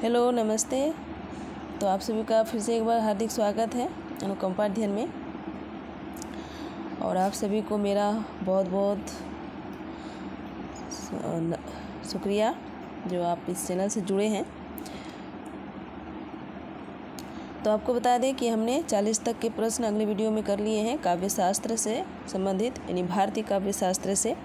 Hello नमस्ते। तो आप सभी का फिर से एक बार हार्दिक स्वागत है अनुकंपा अध्ययन में। और आप सभी को मेरा बहुत बहुत शुक्रिया जो आप इस चैनल से जुड़े हैं। तो आपको बता दें कि हमने 40 तक के प्रश्न अगले वीडियो में कर लिए हैं काव्य शास्त्र से संबंधित, यानी भारतीय काव्य शास्त्र से।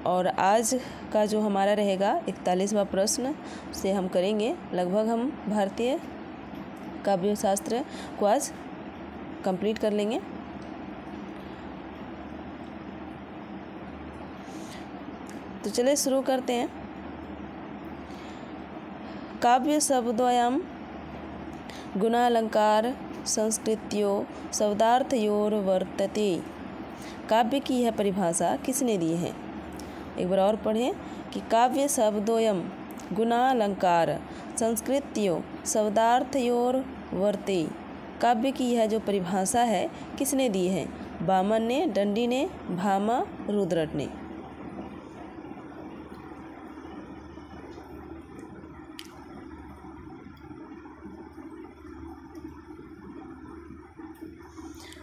और आज का जो हमारा रहेगा 41वां प्रश्न से हम करेंगे। लगभग हम भारतीय काव्य शास्त्र को आज कंप्लीट कर लेंगे। तो चलिए शुरू करते हैं। काव्य शब्दोऽयं गुणालंकार संस्कृत्यो शब्दार्थयोर वर्तते। काव्य की यह परिभाषा किसने दी है? एक बार और पढ़ें कि काव्य शब्दोऽयं गुणालंकार संस्कृत्यो शब्दार्थयोर वर्ते। काव्य की यह जो परिभाषा है किसने दी है? वामन ने, दंडी ने, भामा, रुद्रट ने।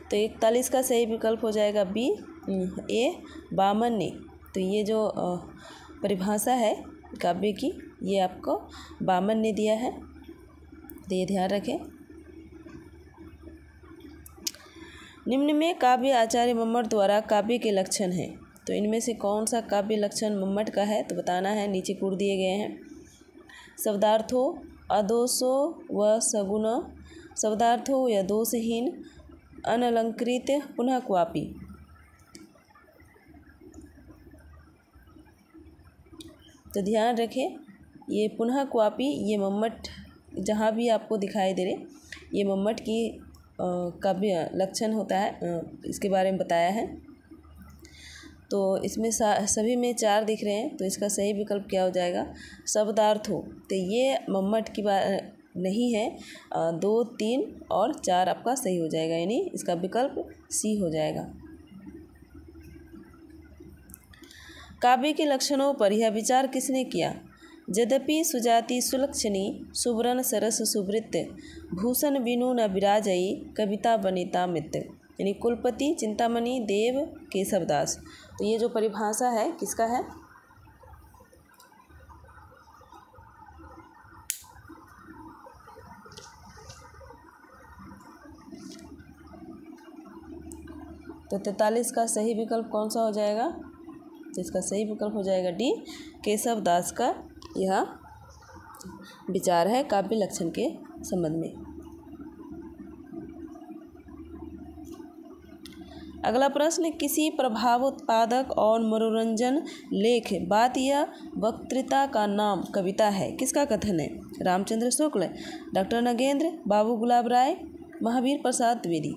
तो 41 का सही विकल्प हो जाएगा बी, ए, वामन ने। तो ये जो परिभाषा है काव्य की, ये आपको वामन ने दिया है, तो ये ध्यान रखें। निम्न में काव्य आचार्य मम्मट द्वारा काव्य के लक्षण हैं। तो इनमें से कौन सा काव्य लक्षण मम्मट का है तो बताना है। नीचे कूट दिए गए हैं। शब्दार्थो अदोषो व सगुण, शब्दार्थो या दोषहीन, अनलंकृत, पुनः क्वापि। तो ध्यान रखें, ये पुनः क्वापि, ये मम्मट जहाँ भी आपको दिखाई दे रहे, ये मम्मट की काव्य लक्षण होता है, इसके बारे में बताया है। तो इसमें सभी में 4 दिख रहे हैं, तो इसका सही विकल्प क्या हो जाएगा? शब्दार्थ हो। तो ये मम्मट की बात नहीं है। 2, 3 और 4 आपका सही हो जाएगा, यानी इसका विकल्प सी हो जाएगा। काव्य के लक्षणों पर यह विचार किसने किया? यद्यपि सुजाति सुलक्षणी सुवर्ण सरस सुवृत्त भूषण विनु न विराजई कविता बनिता मित्र, यानी कुलपति चिंतामणि देव केशवदास। तो ये जो परिभाषा है किसका है? तो 43 का सही विकल्प कौन सा हो जाएगा? तो इसका सही विकल्प हो जाएगा डी, केशवदास का यह विचार है काव्य लक्षण के संबंध में। अगला प्रश्न, किसी प्रभाव उत्पादक और मनोरंजन लेख बात या वक्तृता का नाम कविता है, किसका कथन है? रामचंद्र शुक्ल, डॉक्टर नगेंद्र, बाबू गुलाब राय, महावीर प्रसाद द्विवेदी।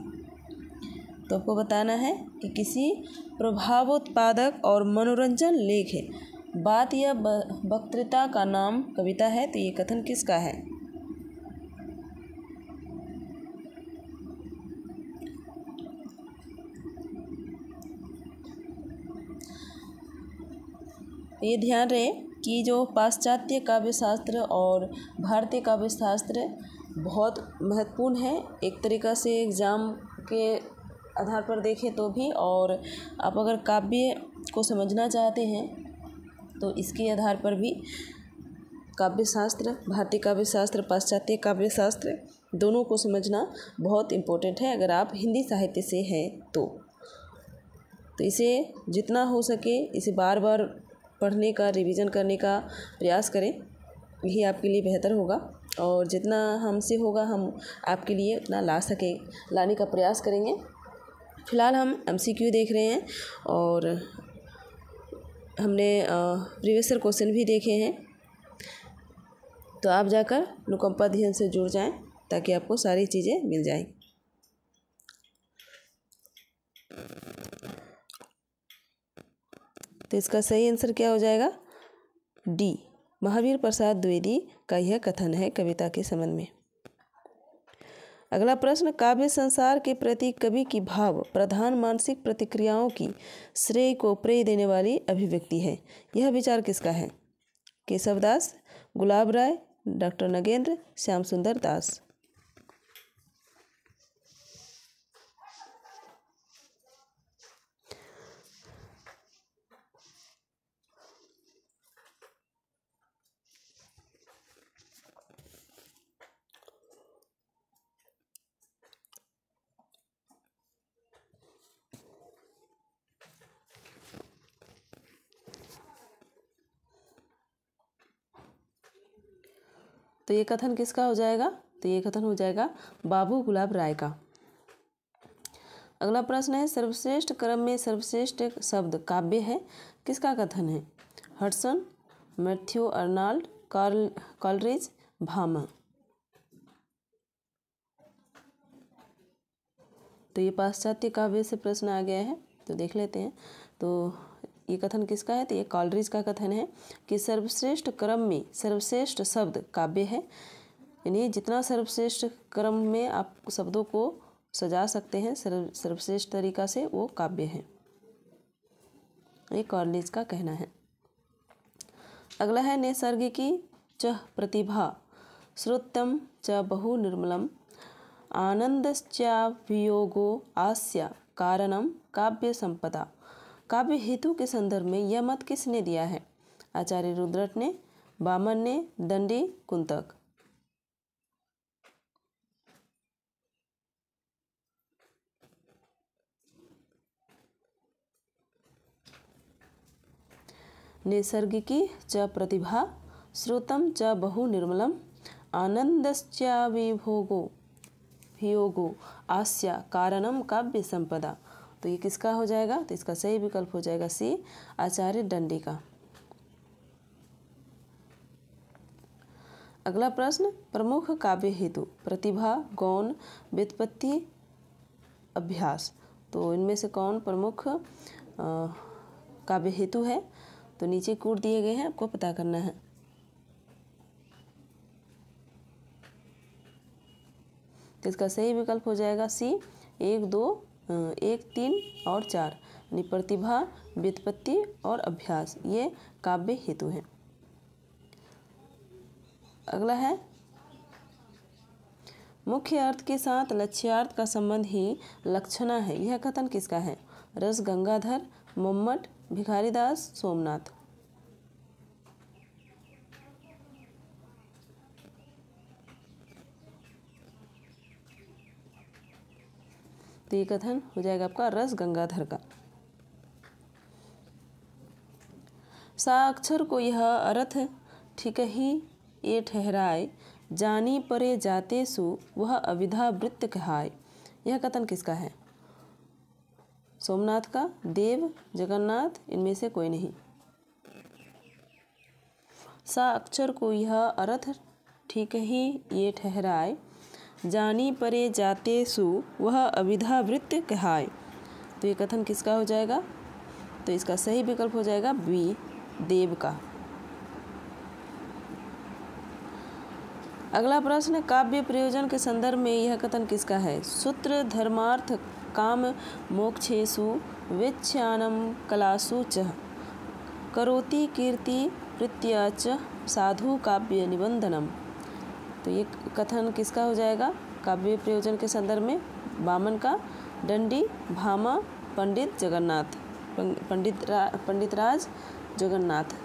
तो आपको बताना है कि किसी प्रभावोत्पादक और मनोरंजन लेख है बात या वक्तृता का नाम कविता है, तो ये कथन किसका है? ये ध्यान रहे कि जो पाश्चात्य काव्य शास्त्र और भारतीय काव्य शास्त्र बहुत महत्वपूर्ण है, एक तरीक़ा से एग्ज़ाम के आधार पर देखें तो भी। और आप अगर काव्य को समझना चाहते हैं तो इसके आधार पर भी काव्य शास्त्र, भारतीय काव्य शास्त्र, पाश्चात्य काव्य शास्त्र दोनों को समझना बहुत इम्पोर्टेंट है अगर आप हिंदी साहित्य से हैं तो इसे जितना हो सके इसे बार बार पढ़ने का, रिवीजन करने का प्रयास करें, यही आपके लिए बेहतर होगा। और जितना हमसे होगा हम आपके लिए उतना लाने का प्रयास करेंगे। फ़िलहाल हम MCQ देख रहे हैं और हमने प्रीवियस ईयर क्वेश्चन भी देखे हैं। तो आप जाकर अनुकंपा अध्ययन से जुड़ जाएं ताकि आपको सारी चीज़ें मिल जाएं। तो इसका सही आंसर क्या हो जाएगा? डी, महावीर प्रसाद द्विवेदी का यह कथन है कविता के संबंध में। अगला प्रश्न, काव्य संसार के प्रति कवि की भाव प्रधान मानसिक प्रतिक्रियाओं की श्रेय को प्रेय देने वाली अभिव्यक्ति है। यह विचार किसका है? केशवदास, गुलाब राय, डॉक्टर नगेंद्र श्याम सुंदर दास। तो ये कथन किसका हो जाएगा? तो ये कथन हो जाएगा बाबू गुलाब राय का। अगला प्रश्न है, सर्वश्रेष्ठ क्रम में सर्वश्रेष्ठ शब्द काव्य है, किसका कथन है? Hudson, Matthew Arnold, Coleridge, Bhama. तो ये पाश्चात्य काव्य से प्रश्न आ गया है, तो देख लेते हैं। तो ये कथन किसका है? तो ये कॉलरिज का कथन है कि सर्वश्रेष्ठ क्रम में सर्वश्रेष्ठ शब्द काव्य है, यानी जितना सर्वश्रेष्ठ क्रम में आप शब्दों को सजा सकते हैं सर्वश्रेष्ठ तरीका से, वो काव्य है। ये कॉलरिज का कहना है। अगला है, नैसर्गिकी च प्रतिभा श्रुतम च बहु निर्मलम आनंदश्चाभियोगो आस्य कारणम काव्य संपदा। काव्य हेतु के संदर्भ में यह मत किसने दिया है? आचार्य रुद्रट ने, वामन ने, दंडी, कुंतक। नैसर्गिकी च प्रतिभा श्रुतम च बहु निर्मलम आनंदश्चाभियोगो आस्य कारणम काव्य संपदा। तो ये किसका हो जाएगा? तो इसका सही विकल्प हो जाएगा सी, आचार्य दंडी का। अगला प्रश्न, प्रमुख काव्य हेतु प्रतिभा, गौण, व्युत्पत्ति, अभ्यास। तो इनमें से कौन प्रमुख काव्य हेतु है? तो नीचे कूट दिए गए हैं, आपको पता करना है। तो इसका सही विकल्प हो जाएगा सी, 1, 2, 1, 3 और 4, यानी प्रतिभा, व्युत्पत्ति और अभ्यास, ये काव्य हेतु हैं। अगला है, मुख्य अर्थ के साथ लक्ष्यार्थ का संबंध ही लक्षणा है, यह कथन किसका है? रस गंगाधर, मम्मट, भिखारीदास, सोमनाथ। तो ये कथन हो जाएगा आपका रस गंगाधर का। साक्षर को यह अर्थ ठीक ही ये ठहराए, जानी परे जाते सु वह अविधा वृत्त कहाय। यह कथन किसका है? सोमनाथ का, देव, जगन्नाथ, इनमें से कोई नहीं। साक्षर को यह अर्थ ठीक ही ये ठहराए, जानी परे जाते सु वह अविधा वृत्त कहाय। तो ये कथन किसका हो जाएगा? तो इसका सही विकल्प हो जाएगा बी, देव का। अगला प्रश्न, काव्य प्रयोजन के संदर्भ में यह कथन किसका है? सूत्र धर्मार्थ काम मोक्षेषु वेश्यानम कलासु च करोति कीर्ति प्रीत्या च साधु काव्य निबंधनम। तो ये कथन किसका हो जाएगा काव्य प्रयोजन के संदर्भ में? वामन का, दंडी, भामा, पंडित जगन्नाथ, पंडितराज जगन्नाथ।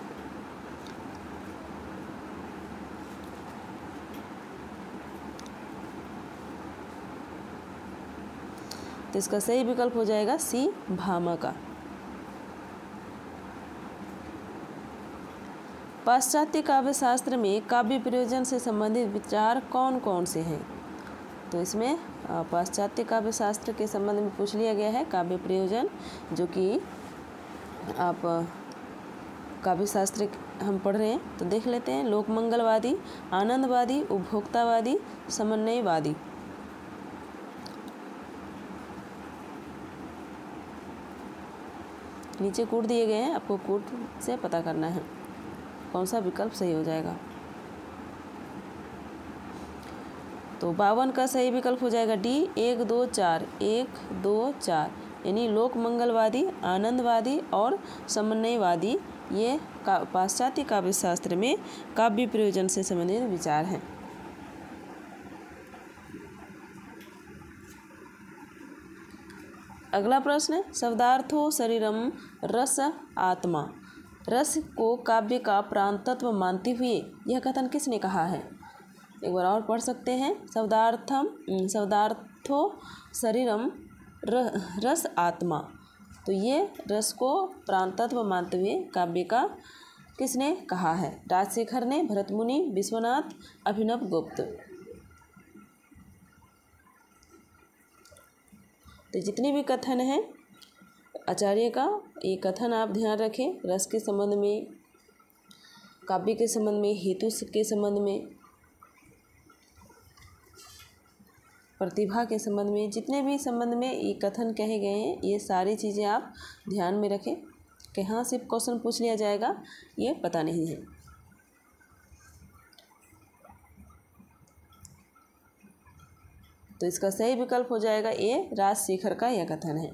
तो इसका सही विकल्प हो जाएगा सी, भामा का। पाश्चात्य काव्य शास्त्र में काव्य प्रयोजन से संबंधित विचार कौन कौन से हैं? तो इसमें पाश्चात्य काव्य शास्त्र के संबंध में पूछ लिया गया है काव्य प्रयोजन, जो कि आप काव्य शास्त्र हम पढ़ रहे हैं। तो देख लेते हैं, लोकमंगलवादी, आनंदवादी, उपभोक्तावादी, समन्वयवादी। नीचे कूट दिए गए हैं, आपको कूट से पता करना है कौन सा विकल्प सही हो जाएगा। तो 52 का सही विकल्प हो जाएगा डी, 1, 2, 4, 1, 2, 4, यानी लोक मंगलवादी, आनंदवादी और समन्वयवादी ये पाश्चात्य काव्य शास्त्र में काव्य प्रयोजन से संबंधित विचार हैं। अगला प्रश्न, शब्दार्थो शरीरम रस आत्मा। रस को काव्य का प्राण तत्व मानते हुए यह कथन किसने कहा है? एक बार और पढ़ सकते हैं। शब्दार्थो शरीरम रस आत्मा। तो ये रस को प्राण तत्व मानते हुए काव्य का किसने कहा है? राजशेखर ने, भरतमुनि, विश्वनाथ, अभिनव गुप्त। तो जितने भी कथन हैं आचार्य का, ये कथन आप ध्यान रखें। रस के संबंध में, काव्य के संबंध में, हेतु के संबंध में, प्रतिभा के संबंध में, जितने भी संबंध में ये कथन कहे गए हैं, ये सारी चीज़ें आप ध्यान में रखें। कहाँ से क्वेश्चन पूछ लिया जाएगा ये पता नहीं है। तो इसका सही विकल्प हो जाएगा ये, राजशेखर का यह कथन है।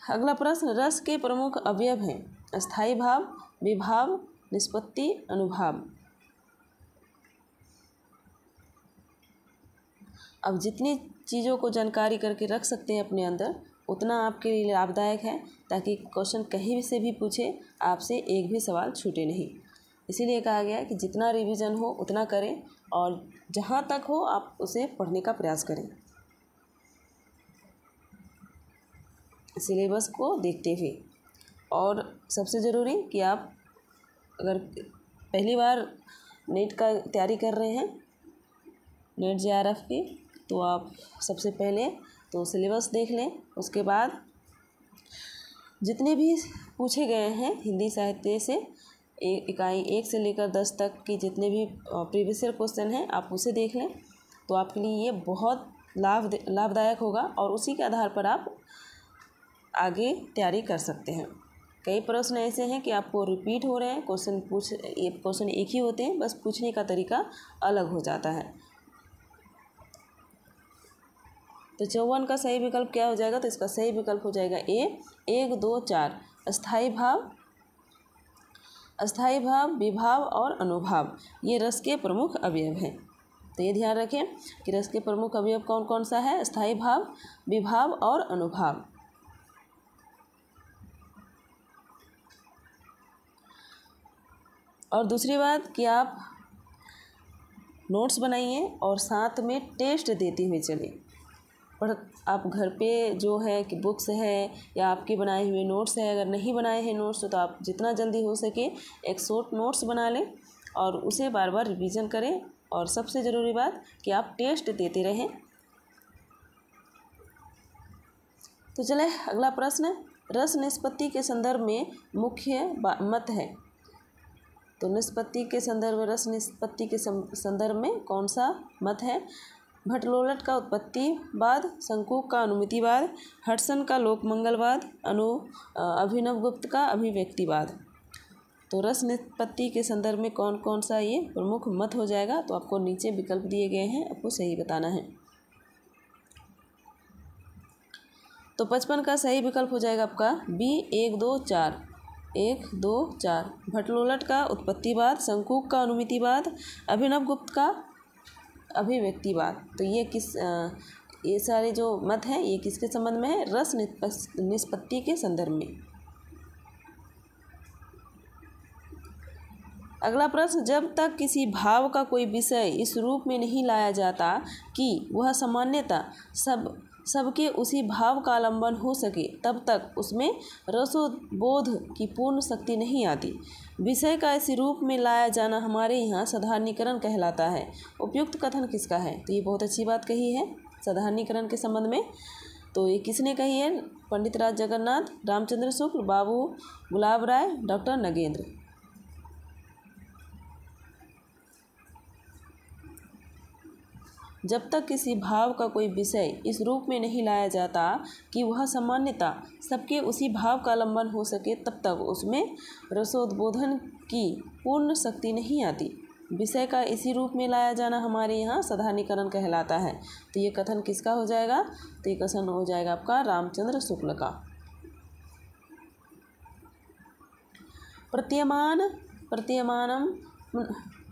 अगला प्रश्न, रस के प्रमुख अवयव हैं स्थायी भाव, विभाव, निष्पत्ति, अनुभाव। अब जितनी चीज़ों को जानकारी करके रख सकते हैं अपने अंदर उतना आपके लिए लाभदायक है, ताकि क्वेश्चन कहीं से भी पूछे आपसे एक भी सवाल छूटे नहीं। इसीलिए कहा गया है कि जितना रिवीजन हो उतना करें और जहाँ तक हो आप उसे पढ़ने का प्रयास करें सिलेबस को देखते हुए। और सबसे ज़रूरी कि आप अगर पहली बार नेट का तैयारी कर रहे हैं, नेट JRF की, तो आप सबसे पहले तो सिलेबस देख लें। उसके बाद जितने भी पूछे गए हैं हिंदी साहित्य से इकाई 1 से लेकर 10 तक की जितने भी प्रीवियस ईयर क्वेश्चन हैं आप उसे देख लें, तो आपके लिए ये बहुत लाभदायक होगा और उसी के आधार पर आप आगे तैयारी कर सकते हैं। कई प्रश्न ऐसे हैं कि आपको रिपीट हो रहे हैं, क्वेश्चन एक ही होते हैं, बस पूछने का तरीका अलग हो जाता है। तो 54 का सही विकल्प क्या हो जाएगा? तो इसका सही विकल्प हो जाएगा ए, 1, 2, 4 स्थायी भाव, विभाव और अनुभाव, ये रस के प्रमुख अवयव हैं। तो ये ध्यान रखें कि रस के प्रमुख अवयव कौन कौन सा है? स्थायी भाव, विभाव और अनुभाव। और दूसरी बात कि आप नोट्स बनाइए और साथ में टेस्ट देते हुए चलें। पर आप घर पे जो है कि बुक्स है या आपके बनाए हुए नोट्स है, अगर नहीं बनाए हैं नोट्स तो आप जितना जल्दी हो सके एक शॉर्ट नोट्स बना लें और उसे बार बार रिवीजन करें। और सबसे ज़रूरी बात कि आप टेस्ट देते रहें। तो चले अगला प्रश्न, रस निष्पत्ति के संदर्भ में मुख्य मत है। तो निष्पत्ति के संदर्भ में, रस निष्पत्ति के संदर्भ में कौन सा मत है? भट्टलोलट का उत्पत्तिवाद, शंकुक का अनुमितिवाद, हडसन का लोकमंगलवाद, अभिनव गुप्त का अभिव्यक्तिवाद। तो रस निष्पत्ति के संदर्भ में कौन कौन सा ये प्रमुख मत हो जाएगा? तो आपको नीचे विकल्प दिए गए हैं, आपको सही बताना है। तो 55 का सही विकल्प हो जाएगा आपका बी, 1, 2, 4। 1, 2, 4 भट्टलोलट का उत्पत्तिवाद, शंकुक का अनुमितिवाद, अभिनव गुप्त का अभिव्यक्तिवाद। तो ये सारे जो मत हैं ये किसके संबंध में है? रस निष्पत्ति के संदर्भ में। अगला प्रश्न, जब तक किसी भाव का कोई विषय इस रूप में नहीं लाया जाता कि वह सामान्यतः सबके उसी भाव का आलंबन हो सके, तब तक उसमें रसोद्बोध की पूर्ण शक्ति नहीं आती। विषय का इसी रूप में लाया जाना हमारे यहाँ साधारणीकरण कहलाता है। उपयुक्त कथन किसका है? तो ये बहुत अच्छी बात कही है साधारणीकरण के संबंध में। तो ये किसने कही है? पंडित राज जगन्नाथ, रामचंद्र शुक्ल, बाबू गुलाब राय, डॉक्टर नगेंद्र। जब तक किसी भाव का कोई विषय इस रूप में नहीं लाया जाता कि वह सामान्यतः सबके उसी भाव का आलंबन हो सके, तब तक उसमें रसोद्बोधन की पूर्ण शक्ति नहीं आती। विषय का इसी रूप में लाया जाना हमारे यहाँ साधारणीकरण कहलाता है। तो ये कथन किसका हो जाएगा? तो ये कथन हो जाएगा आपका रामचंद्र शुक्ल का। प्रतीयमानं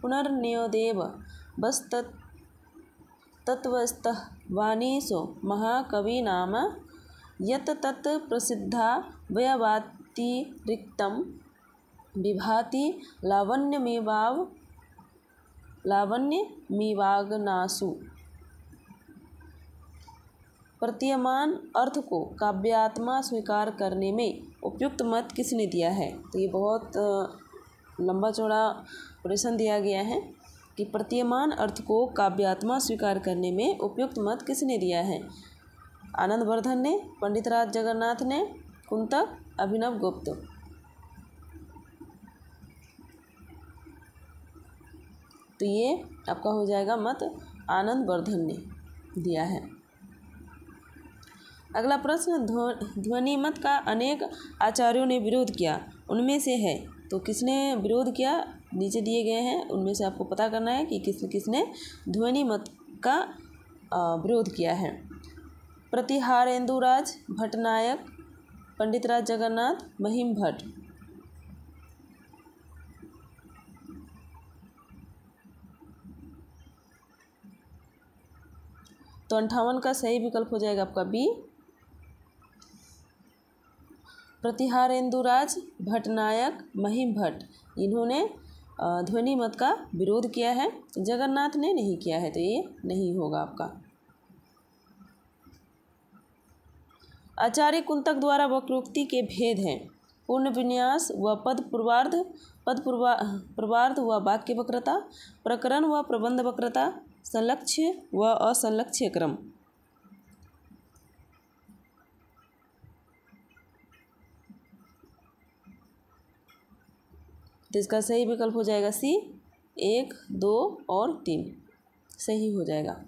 पुनर्नयोदेव तत्त्वस्तः वाणीषु महाकवीनां यत् तत् प्रसिद्धा वयवातिरिक्तं विभाति लावण्यमीवाग्नासु। प्रतीयमान अर्थ को काव्यात्मा स्वीकार करने में उपयुक्त मत किसने दिया है? तो ये बहुत लंबा चौड़ा प्रश्न दिया गया है कि प्रतीयमान अर्थ को काव्यात्मा स्वीकार करने में उपयुक्त मत किसने दिया है? आनंदवर्धन ने, पंडितराज जगन्नाथ ने, कुंतक, अभिनव गुप्त। तो ये आपका हो जाएगा मत आनंदवर्धन ने दिया है। अगला प्रश्न, ध्वनि मत का अनेक आचार्यों ने विरोध किया, उनमें से है। तो किसने विरोध किया? नीचे दिए गए हैं, उनमें से आपको पता करना है कि किसने ध्वनि मत का विरोध किया है। प्रतिहारेंदुराज भट्टनायक, पंडितराज जगन्नाथ, महिम भट्ट। तो 58 का सही विकल्प हो जाएगा आपका बी, प्रतिहारेंदुराज भट्टनायक, महिम भट्ट। इन्होंने ध्वनि मत का विरोध किया है, जगन्नाथ ने नहीं किया है, तो ये नहीं होगा आपका। आचार्य कुंतक द्वारा वक्रोक्ति के भेद हैं, पूर्ण विन्यास व पद पूर्वार्ध व वाक्य वक्रता, प्रकरण व प्रबंध वक्रता, संलक्ष्य व असंलक्ष्य क्रम। तो इसका सही विकल्प हो जाएगा सी, 1, 2 और 3 सही हो जाएगा।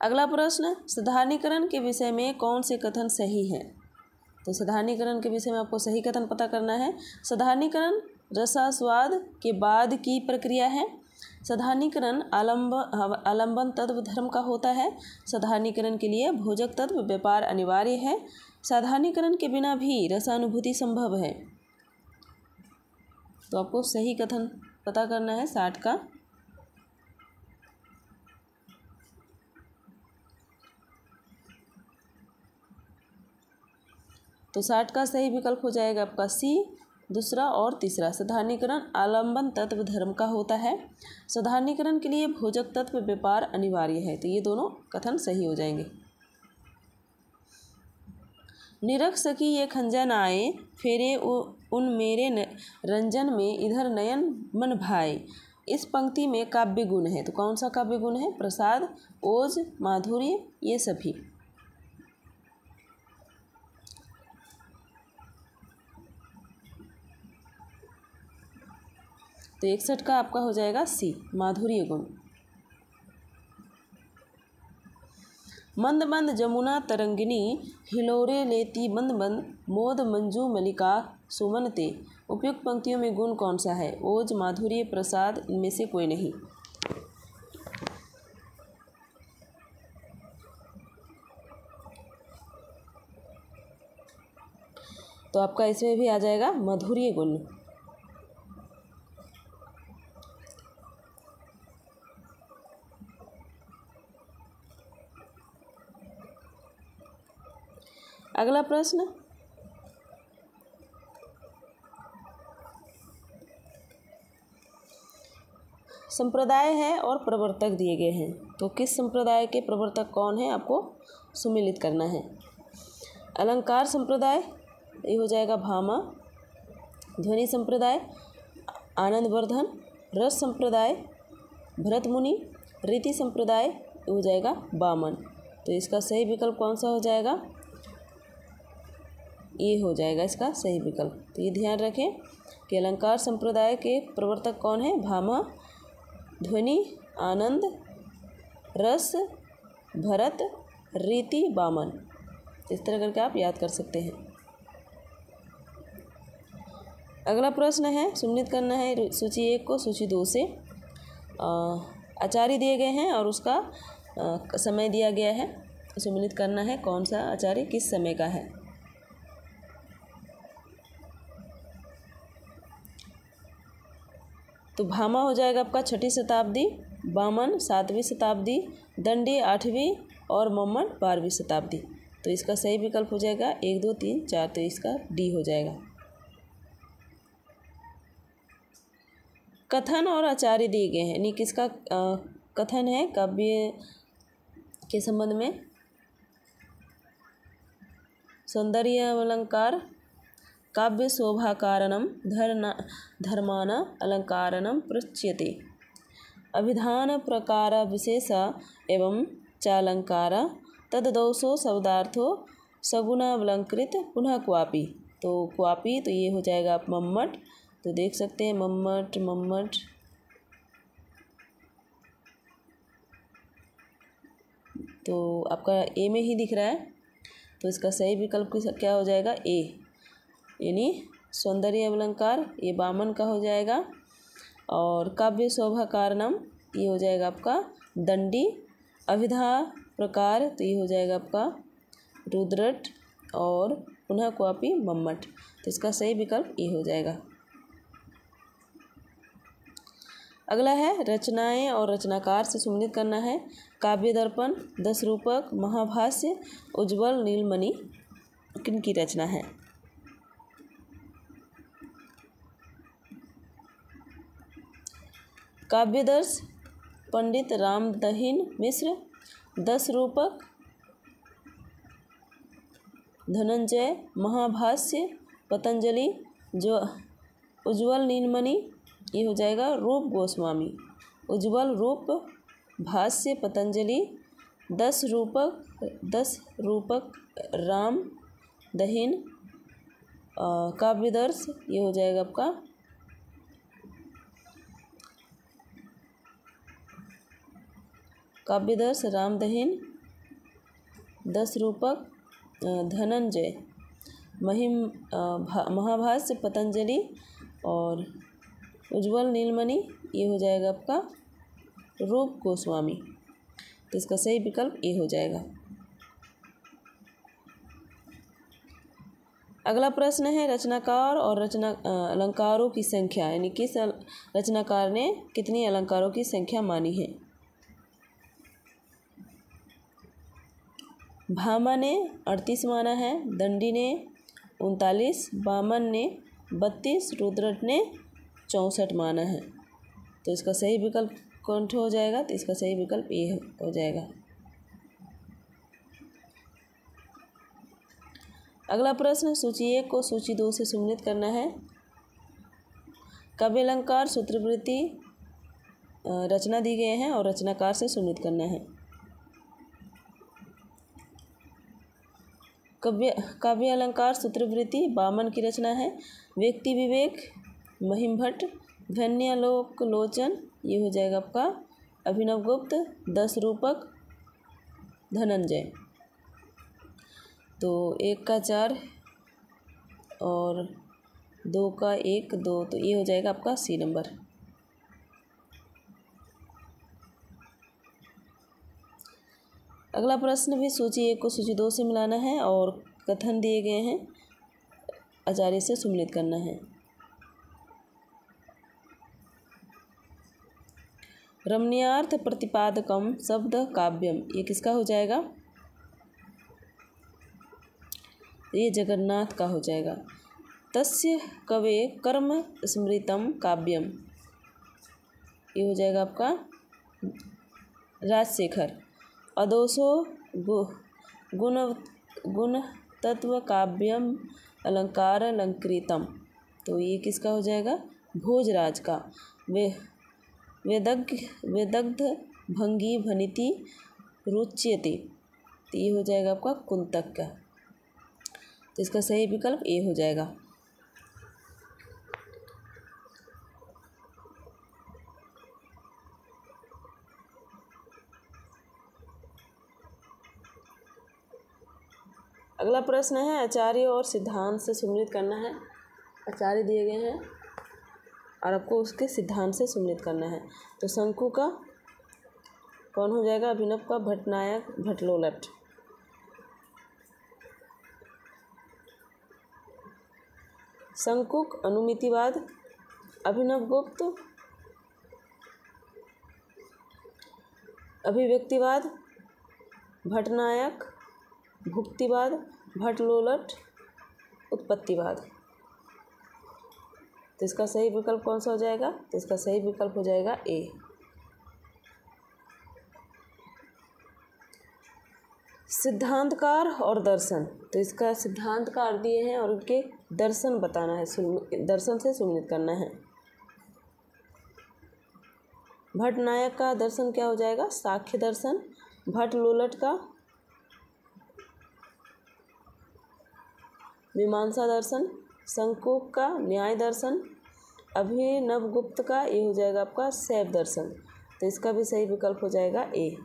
अगला प्रश्न, साधारणीकरण के विषय में कौन से कथन सही हैं? तो साधारणीकरण के विषय में आपको सही कथन पता करना है। साधारणीकरण रसास्वाद के बाद की प्रक्रिया है। साधारणीकरण आलंबन तत्व धर्म का होता है। साधारणीकरण के लिए भोजक तत्व व्यापार अनिवार्य है। साधारणीकरण के बिना भी रसानुभूति संभव है। तो आपको सही कथन पता करना है 60 का। तो 60 का सही विकल्प हो जाएगा आपका सी, दूसरा और तीसरा। साधारणीकरण आलंबन तत्व धर्म का होता है। साधारणीकरण के लिए भोजक तत्व व्यापार अनिवार्य है। तो ये दोनों कथन सही हो जाएंगे। निरख सकी ये खंजन आए, फेरे उन मेरे रंजन में, इधर नयन मन भाए। इस पंक्ति में काव्य गुण है। तो कौन सा काव्य गुण है? प्रसाद, ओज, माधुर्य, ये सभी। तो 61 का आपका हो जाएगा सी, माधुर्य गुण। मंद मंद जमुना तरंगिनी, हिलोरे लेती मंद मंद, मोद मंजू मलिका सुमनते। उपयुक्त पंक्तियों में गुण कौन सा है? ओज, माधुर्य, प्रसाद, इनमें से कोई नहीं। तो आपका इसमें भी आ जाएगा माधुर्य गुण। अगला प्रश्न, संप्रदाय है और प्रवर्तक दिए गए हैं। तो किस संप्रदाय के प्रवर्तक कौन है आपको सुमेलित करना है। अलंकार संप्रदाय, ये हो जाएगा भामा। ध्वनि संप्रदाय आनंदवर्धन। रस संप्रदाय भरत मुनि। रीति संप्रदाय ये हो जाएगा वामन। तो इसका सही विकल्प कौन सा हो जाएगा? ये हो जाएगा इसका सही विकल्प। तो ये ध्यान रखें कि अलंकार संप्रदाय के प्रवर्तक कौन है? भामा, ध्वनि, आनंद, रस, भरत, रीति, वामन। इस तरह करके आप याद कर सकते हैं। अगला प्रश्न है, सुनिश्चित करना है सूची 1 को सूची 2 से। आचार्य दिए गए हैं और उसका समय दिया गया है। सुनिश्चित करना है कौन सा आचार्य किस समय का है। तो भामा हो जाएगा आपका 6वीं शताब्दी, वामन 7वीं शताब्दी, दंडी 8वीं और मम्मट 12वीं शताब्दी। तो इसका सही विकल्प हो जाएगा 1 2 3 4, तो इसका डी हो जाएगा। कथन और आचार्य दिए गए हैं, यानी किसका कथन है काव्य के संबंध में। सौंदर्य अलंकार काव्य शोभा कारणम धर्मान अलंकारणम पृच्यते। अभिधान प्रकार विशेष एवं चालंकार तददोषो शब्दार्थो सगुणावलंकृत पुनः क्वापि। तो क्वापि तो ये हो जाएगा आप मम्मट। तो देख सकते हैं मम्मट मम्मट, तो आपका ए में ही दिख रहा है। तो इसका सही विकल्प क्या हो जाएगा ए, यानी सौंदर्य अलंकार ये वामन का हो जाएगा। और काव्य शोभा कारणम ये हो जाएगा आपका दंडी। अभिधा प्रकार तो ये हो जाएगा आपका रुद्रट। और पुनः क्वापि मम्मट। तो इसका सही विकल्प ये हो जाएगा। अगला है रचनाएं और रचनाकार से सम्मिलित करना है। काव्य दर्पण, 10 रूपक, महाभाष्य, उज्ज्वल नीलमणि किनकी रचना है। काव्यदर्श पंडित रामदहिन मिश्र, 10 रूपक धनंजय, महाभाष्य पतंजलि, जो उज्ज्वल नीलमणि ये हो जाएगा रूप गोस्वामी। उज्ज्वल रूप भाष्य पतंजलि, 10 रूपक राम दहिन काव्यदर्श ये हो जाएगा आपका काव्यदर्श रामदहिन, 10 रूपक धनंजय, महाभाष्य पतंजलि और उज्ज्वल नीलमणि ये हो जाएगा आपका रूप गोस्वामी। तो इसका सही विकल्प ये हो जाएगा। अगला प्रश्न है रचनाकार और अलंकारों की संख्या, यानी किस रचनाकार ने कितनी अलंकारों की संख्या मानी है। भामा ने 38 माना है, दंडी ने 39, वामन ने 32, रुद्रट ने 64 माना है। तो इसका सही विकल्प कौन सा हो जाएगा। तो इसका सही विकल्प ये हो जाएगा। अगला प्रश्न सूची 1 को सूची 2 से सम्मिलित करना है। काव्य अलंकार सूत्रवृत्ति रचना दी गए हैं और रचनाकार से सम्मिलित करना है। काव्य अलंकार सूत्रवृत्ति वामन की रचना है। व्यक्ति विवेक महिम भट्ट, ध्वन्यालोक लोचन ये हो जाएगा आपका अभिनव गुप्त, 10 रूपक धनंजय। तो 1 का 4 और 2 का 1 2, तो ये हो जाएगा आपका सी नंबर। अगला प्रश्न भी सूची 1 को सूची 2 से मिलाना है और कथन दिए गए हैं, आचार्य से सम्मिलित करना है। रमणीयार्थ प्रतिपादकम शब्द काव्यम ये किसका हो जाएगा। ये जगन्नाथ का हो जाएगा। तस्य कवे कर्म स्मृतम काव्यम ये हो जाएगा आपका राजशेखर। अदोषो गुण तत्व काव्यम अलंकार अलंकृतम तो ये किसका हो जाएगा भोजराज का। वेदग्ध भंगी भनिति रुच्यते तो ये हो जाएगा आपका कुंतक का। तो इसका सही विकल्प ए हो जाएगा। अगला प्रश्न है आचार्य और सिद्धांत से सम्मिलित करना है। आचार्य दिए गए हैं और आपको उसके सिद्धांत से सम्मिलित करना है। तो शंकु का कौन हो जाएगा, अभिनव का भट्टनायक भट्टलोलट। शंकुक अनुमितिवाद, अभिनव गुप्त अभिव्यक्तिवाद, भटनायक, भुक्तिवाद, भटलोलट, उत्पत्तिवाद। तो इसका सही विकल्प कौन सा हो जाएगा? तो इसका सही विकल्प हो जाएगा ए। सिद्धांतकार और दर्शन, तो इसका सिद्धांतकार दिए हैं और उनके दर्शन बताना है, दर्शन से सुमिलित करना है। भटनायक का दर्शन क्या हो जाएगा? साक्ष्य दर्शन। भटलोलट का मीमांसा दर्शन। शंकुक का न्याय दर्शन। अभिनवगुप्त का ये हो जाएगा आपका शैव दर्शन। तो इसका भी सही विकल्प हो जाएगा ए।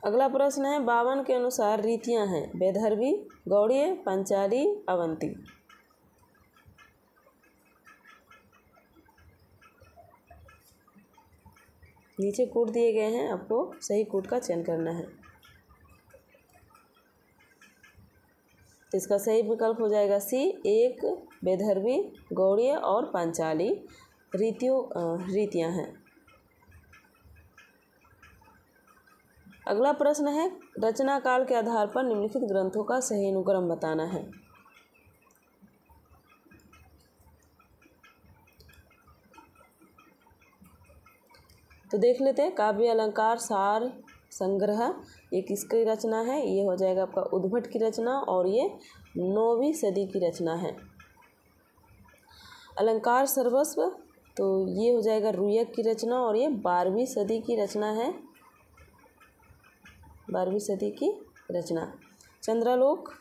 अगला प्रश्न है 52 के अनुसार रीतियां हैं वैदर्भी, गौड़ीय, पांचाली, अवंती। नीचे कोड दिए गए हैं, आपको सही कोड का चयन करना है। तो इसका सही विकल्प हो जाएगा सी। एक वैदर्भी, गौड़ीय और पांचाली रीतियां हैं। अगला प्रश्न है रचना काल के आधार पर निम्नलिखित ग्रंथों का सही अनुक्रम बताना है। तो देख लेते हैं। काव्य अलंकार सार संग्रह, ये किसकी रचना है? ये हो जाएगा आपका उद्भट की रचना और ये 9वीं सदी की रचना है। अलंकार सर्वस्व, तो ये हो जाएगा रुयक की रचना और ये 12वीं सदी की रचना है। 12वीं सदी की रचना। चंद्रालोक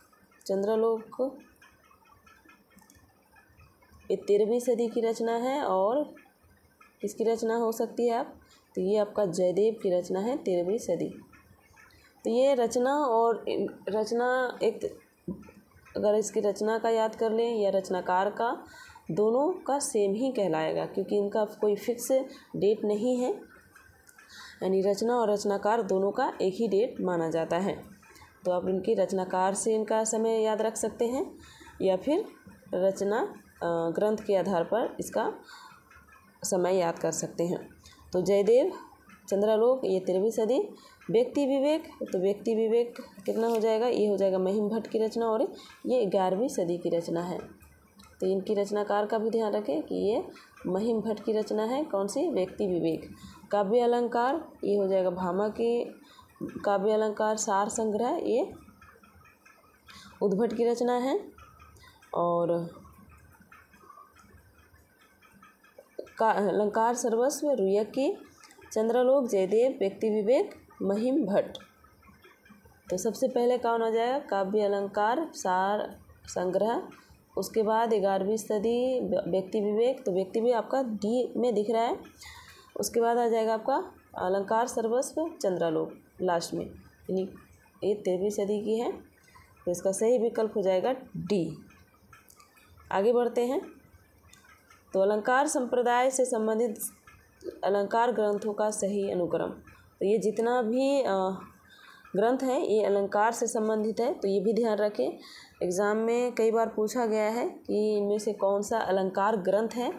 ये 13वीं सदी की रचना है। और किसकी रचना हो सकती है आप? तो ये आपका जयदेव की रचना है, 13वीं सदी। तो ये रचना और रचना एक, अगर इसकी रचना का याद कर लें या रचनाकार का, दोनों का सेम ही कहलाएगा क्योंकि इनका कोई फिक्स डेट नहीं है। यानी रचना और रचनाकार दोनों का एक ही डेट माना जाता है। तो आप इनकी रचनाकार से इनका समय याद रख सकते हैं या फिर रचना ग्रंथ के आधार पर इसका समय याद कर सकते हैं। तो जयदेव, चंद्रालोक ये 13वीं सदी। व्यक्ति विवेक, तो व्यक्ति विवेक कितना हो जाएगा? ये हो जाएगा महिम भट्ट की रचना और ये 11वीं सदी की रचना है। तो इनकी रचनाकार का भी ध्यान रखें कि ये महिम भट्ट की रचना है। कौन सी? व्यक्ति विवेक। काव्य अलंकार, ये हो जाएगा भामा की काव्य अलंकार सार संग्रह, ये उद्भट की रचना है। और अलंकार सर्वस्व रुयक की। चंद्रालोक जयदेव, व्यक्ति विवेक महिम भट्ट। तो सबसे पहले कौन आ जाएगा? काव्य अलंकार सार संग्रह। उसके बाद 11वीं सदी व्यक्ति विवेक, तो व्यक्ति भी आपका डी में दिख रहा है। उसके बाद आ जाएगा आपका अलंकार सर्वस्व चंद्रालोक लास्ट में, यानी ये 13वीं सदी की है। तो इसका सही विकल्प हो जाएगा डी। आगे बढ़ते हैं। तो अलंकार संप्रदाय से संबंधित अलंकार ग्रंथों का सही अनुक्रम। तो ये जितना भी ग्रंथ है ये अलंकार से संबंधित है, तो ये भी ध्यान रखें। एग्ज़ाम में कई बार पूछा गया है कि इनमें से कौन सा अलंकार ग्रंथ है।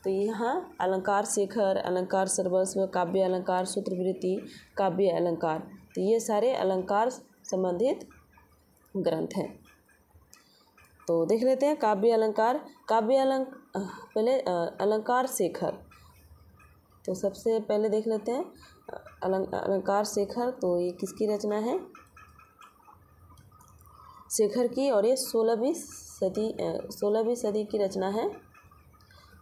तो यहाँ अलंकार शेखर, अलंकार सर्वस्व, काव्य अलंकार, सूत्रवृत्ति, काव्य अलंकार, तो ये सारे अलंकार संबंधित ग्रंथ हैं। तो देख लेते हैं काव्य अलंकार। पहले अलंकार शेखर, तो सबसे पहले देख लेते हैं अलंकार शेखर। तो ये किसकी रचना है? शेखर की, और ये 16वीं सदी की रचना है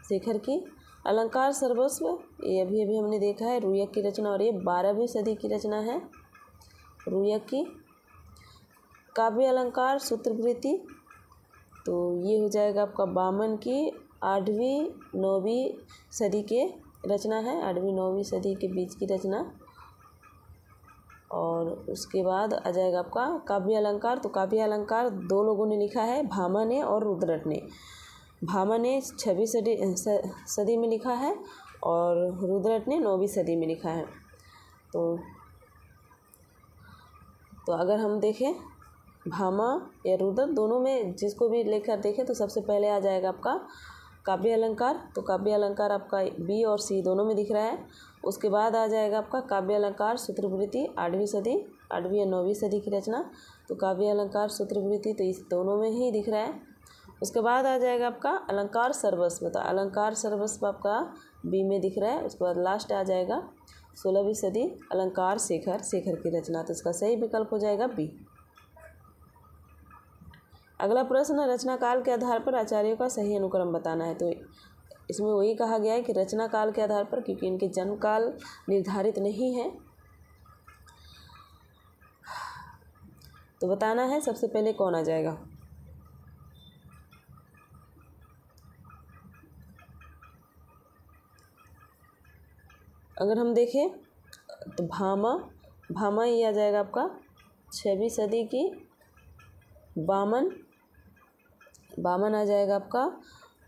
शेखर की। अलंकार सर्वस्व ये अभी हमने देखा है रुयक की रचना, और ये 12वीं सदी की रचना है रुयक की। काव्य अलंकार सूत्रवृत्ति, तो ये हो जाएगा आपका वामन की 8वीं 9वीं सदी के रचना है, 8वीं 9वीं सदी के बीच की रचना। और उसके बाद आ जाएगा आपका काव्य अलंकार। तो काव्य अलंकार 2 लोगों ने लिखा है, भामा ने और रुद्रट ने। भामा ने 6वीं सदी में लिखा है और रुद्रट ने 9वीं सदी में लिखा है। तो अगर हम देखें भामा या रुद्र, दोनों में जिसको भी लेकर देखें तो सबसे पहले आ जाएगा आपका काव्य अलंकार। तो काव्य अलंकार आपका बी और सी दोनों में दिख रहा है। उसके बाद आ जाएगा आपका काव्य अलंकार सूत्रवृत्ति 8वीं सदी, 8वीं या 9वीं सदी की रचना। तो काव्य अलंकार सूत्रवृत्ति तो इस दोनों में ही दिख रहा है। उसके बाद आ जाएगा आपका अलंकार सर्वस्व। तो अलंकार सर्वस्व आपका बी में दिख रहा है। उसके बाद लास्ट आ जाएगा 16वीं सदी अलंकार शेखर, शेखर की रचना। तो इसका सही विकल्प हो जाएगा बी। अगला प्रश्न, रचना काल के आधार पर आचार्यों का सही अनुक्रम बताना है। तो इसमें वही कहा गया है कि रचना काल के आधार पर, क्योंकि इनके जन्म काल निर्धारित नहीं है, तो बताना है सबसे पहले कौन आ जाएगा। अगर हम देखें तो भामा ही आ जाएगा आपका 6वीं सदी की। बामन आ जाएगा आपका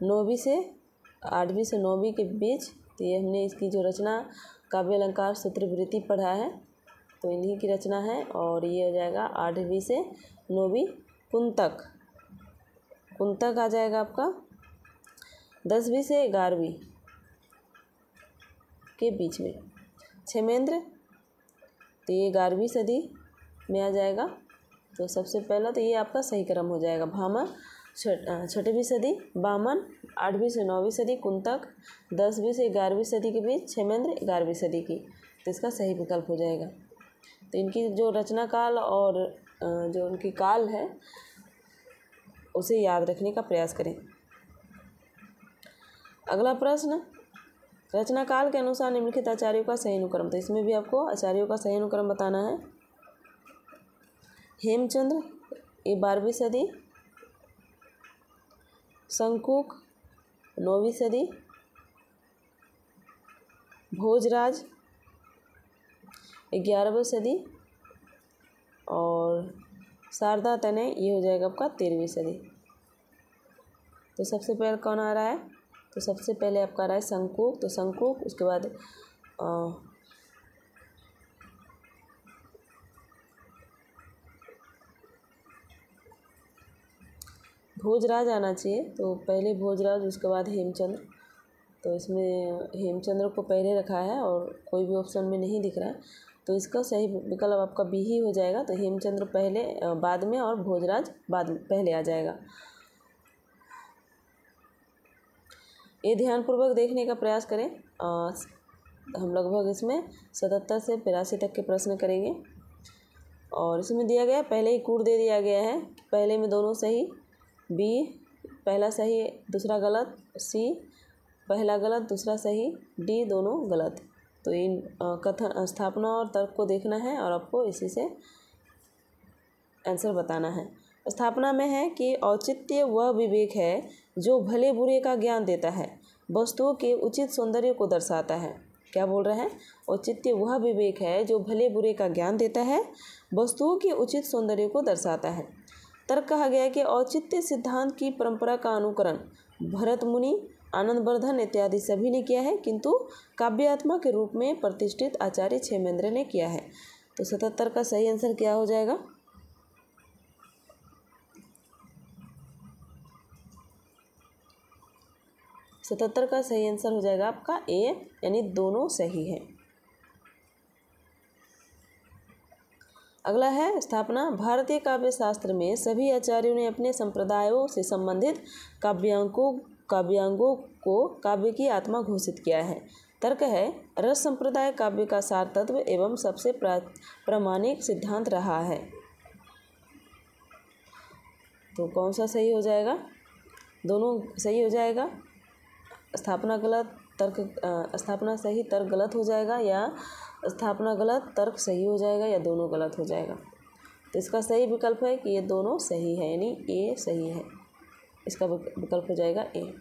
9वीं से 8वीं से 9वीं के बीच। तो ये हमने इसकी जो रचना काव्य अलंकार सूत्रवृत्ति पढ़ा है, तो इन्हीं की रचना है। और ये हो जाएगा 8वीं से 9वीं। कुंतक आ जाएगा आपका 10वीं से 11वीं के बीच में। क्षेमेंद्र, तो ये 11वीं सदी में आ जाएगा। तो सबसे पहला तो ये आपका सही क्रम हो जाएगा। भामा 6वीं सदी, बामन 8वीं से 9वीं सदी, कुंतक 10वीं से 11वीं सदी के बीच, क्षेमेंद्र 11वीं सदी की। तो इसका सही विकल्प हो जाएगा। तो इनकी जो रचना काल और जो उनकी काल है उसे याद रखने का प्रयास करें। अगला प्रश्न, रचना काल के अनुसार निम्नलिखित आचार्यों का सही अनुक्रम। तो इसमें भी आपको आचार्यों का सही अनुक्रम बताना है। हेमचंद्र, ये 12वीं सदी। शंकुक 9वीं सदी। भोजराज 11वीं सदी। और शारदा तनय, ये हो जाएगा आपका 13वीं सदी। तो सबसे पहले कौन आ रहा है? तो सबसे पहले आपका आ रहा है शंकुक। तो शंकुक, उसके बाद भोजराज आना चाहिए। तो पहले भोजराज, उसके बाद हेमचंद्र। तो इसमें हेमचंद्र को पहले रखा है और कोई भी ऑप्शन में नहीं दिख रहा है। तो इसका सही विकल्प आपका बी ही हो जाएगा। तो हेमचंद्र पहले बाद में और भोजराज बाद में पहले आ जाएगा। ये ध्यानपूर्वक देखने का प्रयास करें। हम लगभग इसमें 77 से 82 तक के प्रश्न करेंगे। और इसमें दिया गया पहले ही कूट दे दिया गया है। पहले में दोनों सही, बी पहला सही दूसरा गलत, सी पहला गलत दूसरा सही, डी दोनों गलत। तो इन कथन स्थापना और तर्क को देखना है और आपको इसी से आंसर बताना है। स्थापना में है कि औचित्य वह विवेक है जो भले बुरे का ज्ञान देता है, वस्तुओं के उचित सौंदर्य को दर्शाता है। क्या बोल रहे हैं? औचित्य वह विवेक है जो भले बुरे का ज्ञान देता है, वस्तुओं के उचित सौंदर्य को दर्शाता है। तर्क कहा गया है कि औचित्य सिद्धांत की परंपरा का अनुकरण भरत मुनि, आनंदवर्धन इत्यादि सभी ने किया है, किंतु काव्यात्मा के रूप में प्रतिष्ठित आचार्य क्षेमेंद्र ने किया है। तो 77 का सही आंसर क्या हो जाएगा? सतहत्तर का सही आंसर हो जाएगा आपका ए, यानी दोनों सही है। अगला है स्थापना। भारतीय काव्य शास्त्र में सभी आचार्यों ने अपने संप्रदायों से संबंधित काव्यांगों को काव्य की आत्मा घोषित किया है। तर्क है रस संप्रदाय काव्य का सार तत्व एवं सबसे प्रामाणिक सिद्धांत रहा है। तो कौन सा सही हो जाएगा? दोनों सही हो जाएगा। स्थापना गलत, तर्क स्थापना सही तर्क गलत हो जाएगा, या स्थापना गलत तर्क सही हो जाएगा, या दोनों गलत हो जाएगा। तो इसका सही विकल्प है कि ये दोनों सही है, यानी ए सही है। इसका विकल्प हो जाएगा ए।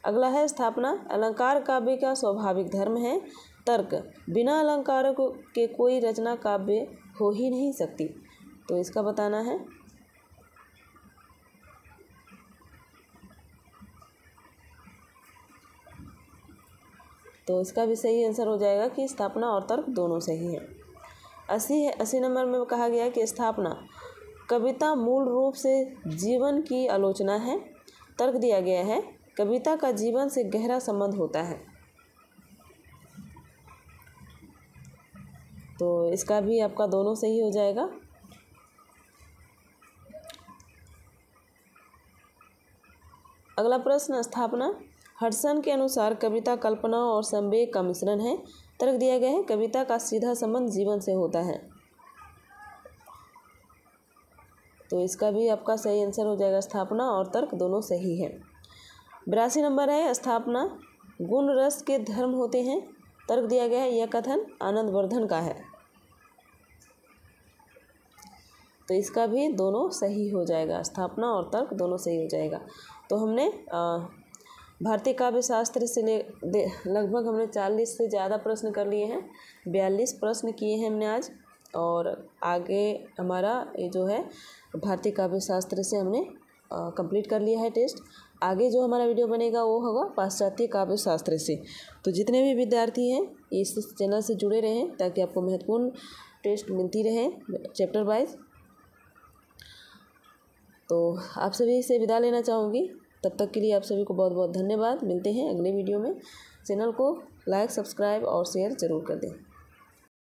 अगला है स्थापना। अलंकार काव्य का स्वाभाविक धर्म है। तर्क बिना अलंकारों के कोई रचना काव्य हो ही नहीं सकती। तो इसका बताना है। तो इसका भी सही आंसर हो जाएगा कि स्थापना और तर्क दोनों सही है। 80 नंबर में कहा गया है कि स्थापना कविता मूल रूप से जीवन की आलोचना है। तर्क दिया गया है कविता का जीवन से गहरा संबंध होता है। तो इसका भी आपका दोनों सही हो जाएगा। अगला प्रश्न स्थापना। हडसन के अनुसार कविता कल्पना और संवेग का मिश्रण है। तर्क दिया गया है कविता का सीधा संबंध जीवन से होता है। तो इसका भी आपका सही आंसर हो जाएगा। स्थापना और तर्क दोनों सही है। 82 नंबर है स्थापना। गुण रस के धर्म होते हैं। तर्क दिया गया है यह कथन आनंदवर्धन का है। तो इसका भी दोनों सही हो जाएगा। स्थापना और तर्क दोनों सही हो जाएगा। तो हमने भारतीय काव्य शास्त्र से लगभग हमने 40 से ज़्यादा प्रश्न कर लिए हैं। 42 प्रश्न किए हैं हमने आज। और आगे हमारा ये जो है भारतीय काव्य शास्त्र से हमने कंप्लीट कर लिया है टेस्ट। आगे जो हमारा वीडियो बनेगा वो होगा पाश्चात्य काव्य शास्त्र से। तो जितने भी विद्यार्थी हैं इस चैनल से जुड़े रहें ताकि आपको महत्वपूर्ण टेस्ट मिलती रहे चैप्टर वाइज। तो आप सभी से विदा लेना चाहूँगी। तब तक के लिए आप सभी को बहुत बहुत धन्यवाद। मिलते हैं अगले वीडियो में। चैनल को लाइक, सब्सक्राइब और शेयर ज़रूर कर दें।